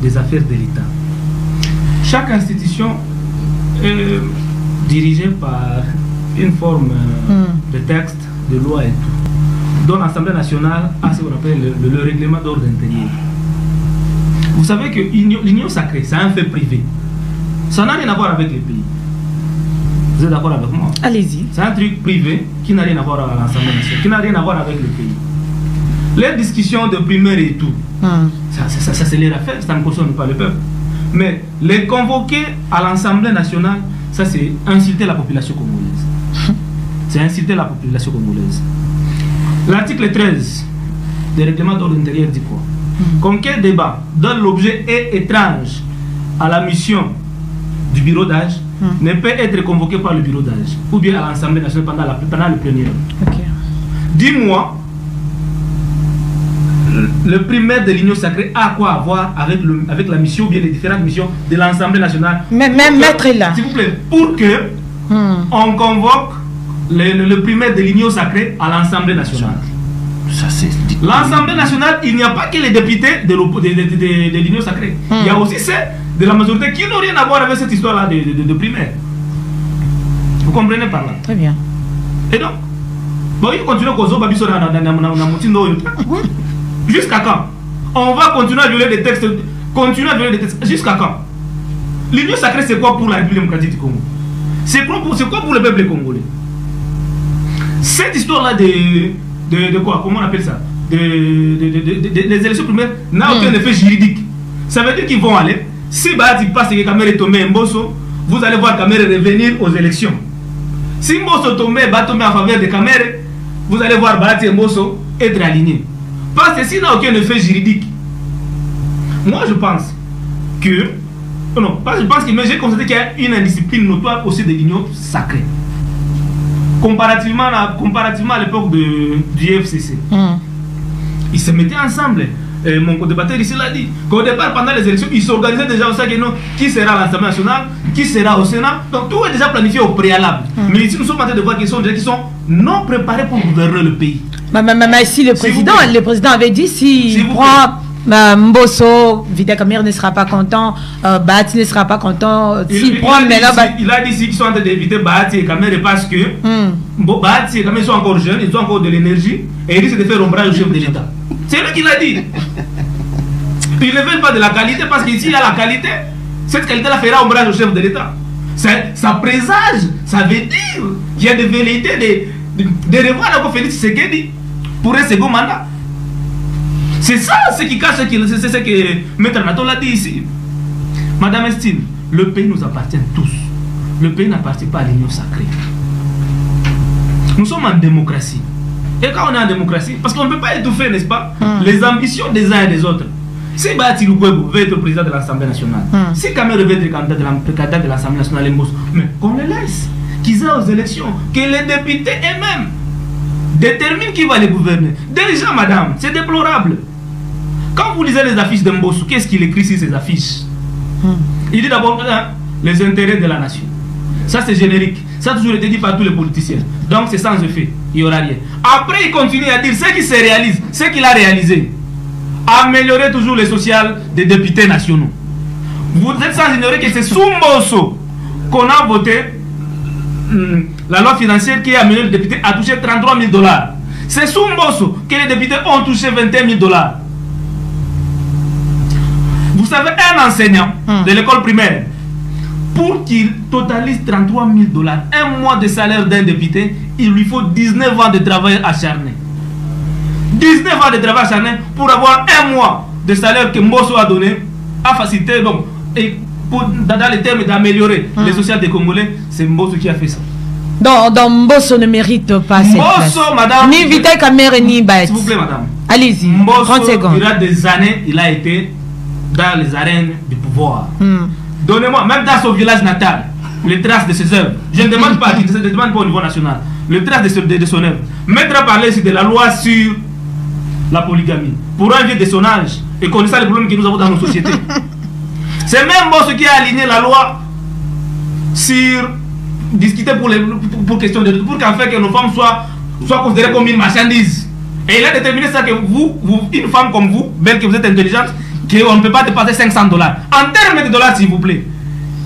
des affaires de l'État. Chaque institution est dirigée par une forme de texte, de loi et tout. Dont l'Assemblée nationale a ce qu'on appelle le règlement d'ordre intérieur. Vous savez que l'union sacrée, c'est un fait privé. Ça n'a rien à voir avec les pays. Vous êtes d'accord avec moi? Allez-y. C'est un truc privé qui n'a rien à voir avec l'Assemblée nationale, qui n'a rien à voir avec le pays. Les discussions de primaire et tout, ça c'est les affaires, ça ne concerne pas le peuple. Mais les convoquer à l'Assemblée nationale, ça c'est insulter la population congolaise. C'est insulter la population congolaise. L'article 13 du règlement d'ordre intérieur dit quoi? Qu'aucun débat dont l'objet est étrange à la mission du bureau d'âge ne peut être convoqué par le bureau d'âge ou bien à l'Assemblée nationale pendant le plénière. Dis-moi, le primaire de l'Union sacrée a quoi à voir avec la mission ou bien les différentes missions de l'Assemblée nationale? Même mettre là. S'il vous plaît, pour que on convoque le primaire de l'Union sacrée à l'Assemblée nationale. L'Assemblée nationale, il n'y a pas que les députés de l'Union sacrée. Il y a aussi ceux de la majorité qui n'ont rien à voir avec cette histoire-là de primaire. Vous comprenez par là? Très bien. Et donc, bon, il continue jusqu'à quand? On va continuer à violer des textes. Jusqu'à quand? L'Union sacrée, c'est quoi pour la République démocratique du Congo? C'est quoi pour le peuple congolais? Cette histoire-là de quoi? Comment on appelle ça? Des élections primaires n'a aucun effet juridique. Ça veut dire qu'ils vont aller. Si Bahati passe et que Kamere est tombé en Mbosso, vous allez voir Kamere revenir aux élections. Si Mbosso tombe, va tomber en faveur de Kamere, vous allez voir Bahati et Mbosso être alignés. Parce que s'il n'a aucun effet juridique, moi je pense que. Non, pas je pense que, mais j'ai constaté qu'il y a une indiscipline notoire aussi de l'Union sacrée. Comparativement à l'époque du FCC. Ils se mettaient ensemble. Mon co-débatteur ici l'a dit. Qu'au départ, pendant les élections, ils s'organisaient déjà au sein que non, qui sera à l'Assemblée nationale, qui sera au Sénat. Donc tout est déjà planifié au préalable. Mais ici, nous sommes en train de voir qu'ils sont non préparés pour gouverner le pays. Mais si le président avait dit s'il prend Mbosso, Vital Kamerhe ne sera pas content, Bahati ne sera pas content. Il a dit qu'ils sont en train d'éviter Bahati et Kamerhe parce que Bahati et Kamerhe sont encore jeunes, ils ont encore de l'énergie et ils risquent de faire ombrage au chef de l'État. C'est lui qui l'a dit. Ils ne veulent pas de la qualité parce qu'ici il y a la qualité. Cette qualité-là fera ombrage au chef de l'État. Ça présage, ça veut dire qu'il y a des velléités de revoir encore Félix Tshisekedi pour un second mandat. C'est ça ce qui cache, c'est ce que Maître Nato l'a dit ici. Madame Estine, le pays nous appartient tous. Le pays n'appartient pas à l'Union sacrée. Nous sommes en démocratie. Et quand on est en démocratie, parce qu'on ne peut pas étouffer, n'est-ce pas, les ambitions des uns et des autres. Si Bahati Lukwebo veut être président de l'Assemblée nationale, si Kamerhe veut être candidat de l'Assemblée nationale, mais qu'on le laisse, qu'ils aient aux élections, que les députés eux-mêmes déterminent qui va les gouverner. Déjà, madame, c'est déplorable. Quand vous lisez les affiches de Mbosso, qu'est-ce qu'il écrit sur ces affiches? Il dit d'abord les intérêts de la nation. Ça, c'est générique. Ça a toujours été dit par tous les politiciens. Donc, c'est sans effet. Il n'y aura rien. Après, il continue à dire ce qui se réalise, ce qu'il a réalisé. Améliorer toujours le social des députés nationaux. Vous êtes sans ignorer que c'est sous Mbosso qu'on a voté la loi financière qui a amené le député à toucher 33 000 $. C'est sous Mbosso que les députés ont touché 21 000 $. Vous savez, un enseignant de l'école primaire, pour qu'il totalise 33 000 $, un mois de salaire d'un député, il lui faut 19 ans de travail acharné. 19 ans de travail acharné pour avoir un mois de salaire que Mbosso a donné, a facilité, donc, et dans les termes d'améliorer les social des Congolais, c'est Mbosso qui a fait ça. Donc Mbosso ne mérite pas cette place. Madame, ni Vital Kamerhe ni Bahati. S'il vous plaît, madame. Allez-y, 30 secondes. Durant des années, il a été dans les arènes du pouvoir. Donnez-moi, même dans son village natal, les traces de ses œuvres. Je ne demande pas, je ne demande pas au niveau national. Les traces de son œuvre. Mettre à parler de la loi sur la polygamie. Pour un vieux de son âge et connaissant les problèmes que nous avons dans nos sociétés. C'est même Mbosso qui a aligné la loi sur discuter pour question de pour qu'en fait que nos femmes soient considérées comme une marchandise. Et il a déterminé ça que vous, une femme comme vous, belle que vous êtes intelligente, qu'on ne peut pas dépasser 500 $. En termes de dollars, s'il vous plaît,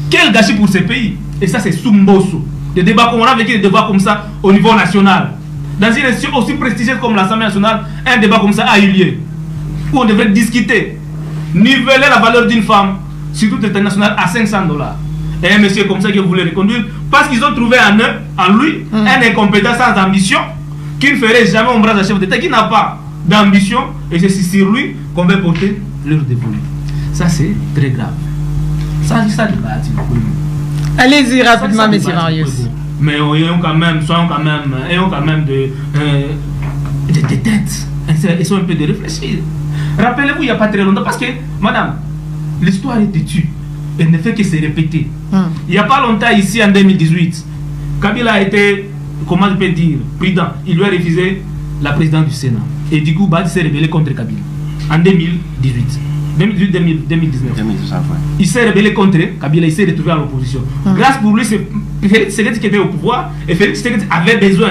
quel gâchis pour ces pays? Et ça, c'est Sumboso. Des débats comme on a vécu des débats comme ça au niveau national. Dans une institution aussi prestigieuse comme l'Assemblée nationale, un débat comme ça a eu lieu. Où on devrait discuter, niveler la valeur d'une femme, surtout internationale, à 500 $. Et un monsieur comme ça qui voulait reconduire, parce qu'ils ont trouvé en lui un incompétent sans ambition, qui ne ferait jamais ombrage à chef d'État, qui n'a pas d'ambition, et c'est sur lui qu'on va porter leur dévolu. Ça, c'est très grave. Ça débat. Allez-y rapidement, M. Marius. Mais ayons quand même des têtes. Ils sont un peu de réfléchir. Rappelez-vous, il n'y a pas très longtemps, parce que, madame, l'histoire est têtue. Elle ne fait que se répéter. Il n'y a pas longtemps, ici, en 2018, Kabila a été, comment je peux dire, prudent. Il lui a refusé la présidence du Sénat. Et du coup, Badi s'est rebellé contre Kabila. En 2018. 2019. Il s'est rebellé contre Kabila, il s'est retrouvé à l'opposition. Grâce pour lui, c'est Félix Tshisekedi qui était au pouvoir, et Félix Tshisekedi avait besoin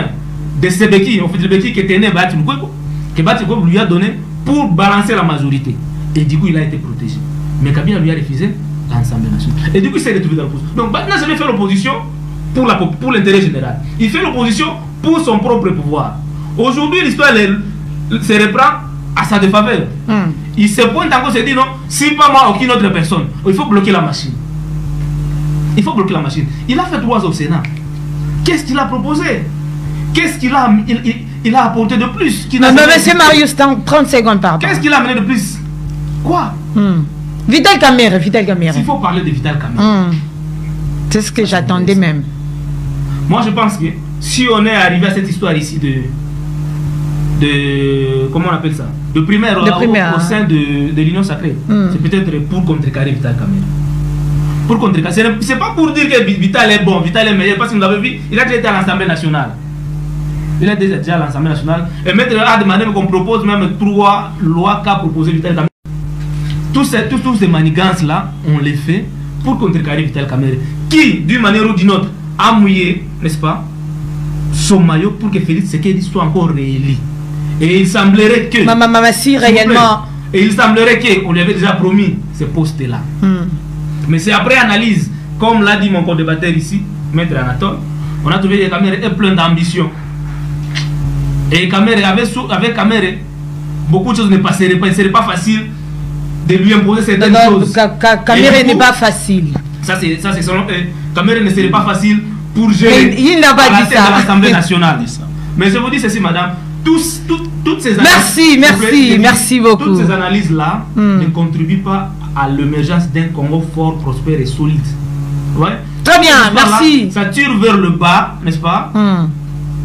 de Sebeki, en fait, Sebeki qui était né Bati Lukwebo, que Bati Lukwebo lui a donné pour balancer la majorité. Et du coup, il a été protégé. Mais Kabila lui a refusé l'Assemblée nationale. Et du coup, il s'est retrouvé dans l'opposition. Donc, Bati n'a jamais fait l'opposition pour l'intérêt général. Il fait l'opposition pour son propre pouvoir. Aujourd'hui, l'histoire se reprend à sa défaveur. Il se pointe encore, se dit non, si pas moi, aucune autre personne. Il faut bloquer la machine. Il faut bloquer la machine. Il a fait 3 au Sénat. Qu'est-ce qu'il a proposé? Qu'est-ce qu'il a, il a apporté de plus? Monsieur Marius, 30 secondes, pardon. Qu'est-ce qu'il a amené de plus? Quoi? Vital Kamerhe. S'il faut parler de Vital Kamerhe. C'est ce que j'attendais même. Moi, je pense que si on est arrivé à cette histoire ici comment on appelle ça, de primaire, au sein de l'Union sacrée, c'est peut-être pour contrecarrer Vital Kamerhe. Pour contrecarrer, c'est pas pour dire que Vital est bon, Vital est meilleur, parce que vous l'avez vu, il a déjà été à l'Assemblée nationale. Il a déjà à l'Assemblée nationale. Et Maître a demandé qu'on propose même 3 lois qu'a proposé Vital Kamerhe. Tous ces manigances là, on les fait pour contrecarrer Vital Kamerhe, qui, d'une manière ou d'une autre, a mouillé, n'est-ce pas, son maillot pour que Félix Tshisekedi soit encore réélu. Et il semblerait que... si réellement... Et il semblerait qu'on lui avait déjà promis ce poste-là. Mais c'est après analyse, comme l'a dit mon co-débatteur ici, Maître Anatole, on a trouvé que Kamerhe est plein d'ambition. Et Kamerhe, avec Kamerhe, beaucoup de choses ne passeraient pas. Il ne serait pas facile de lui imposer certaines choses. Kamerhe n'est pas facile. Ça c'est selon Kamerhe ne serait pas facile pour gérer il n'a pas dit ça. l'Assemblée nationale. Mais je vous dis ceci, madame. Toutes ces analyses, merci beaucoup. Toutes ces analyses-là ne contribuent pas à l'émergence d'un Congo fort, prospère et solide. Ouais. Très bien, merci. Ça tire vers le bas, n'est-ce pas?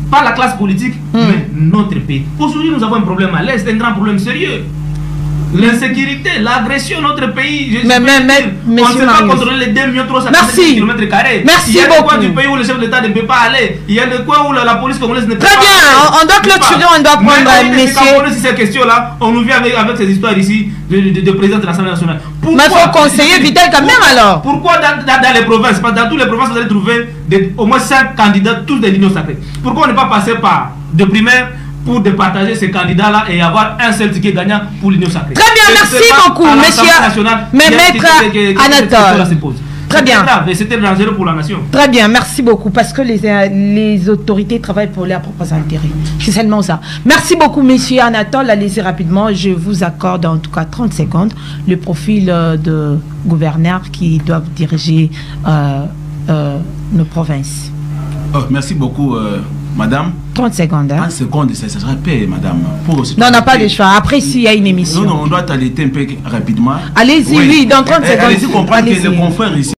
Pas la classe politique, mais notre pays. Aujourd'hui, nous avons un problème à l'Est, un grand problème sérieux. L'insécurité, l'agression de notre pays. On ne sait pas contrôler les 2 350 km². Merci beaucoup. Il y a des coins du beaucoup. pays où le chef d'État ne peut pas aller. Il y a des coins où la police congolaise ne peut pas aller. Très bien, on doit clôturer, on doit prendre messieurs. Ces questions-là, on nous vient avec ces histoires ici de président de l'Assemblée nationale. Mais il faut conseiller Vital quand même alors. Pourquoi dans les provinces, parce que dans toutes les provinces, vous allez trouver au moins 5 candidats, tous des lignes sacrées. Pourquoi on n'est pas passé par de primaire pour départager ces candidats-là et avoir un seul ticket gagnant pour l'Union sacrée? Très bien, merci beaucoup, monsieur. Mais Maître Anatole. Très bien. C'était dangereux pour la nation. Très bien, merci beaucoup, parce que les autorités travaillent pour leurs propres intérêts. C'est seulement ça. Merci beaucoup, monsieur Anatole. Allez-y rapidement. Je vous accorde en tout cas 30 secondes le profil de gouverneurs qui doivent diriger nos provinces. Merci beaucoup, madame. 30 secondes. 30 secondes, ça serait paix, madame. Non, on n'a pas de choix. Après, s'il y a une émission. Non, on doit t'aller un peu rapidement. Allez-y, oui, dans 30 secondes. Allez-y comprendre que les confrères ici.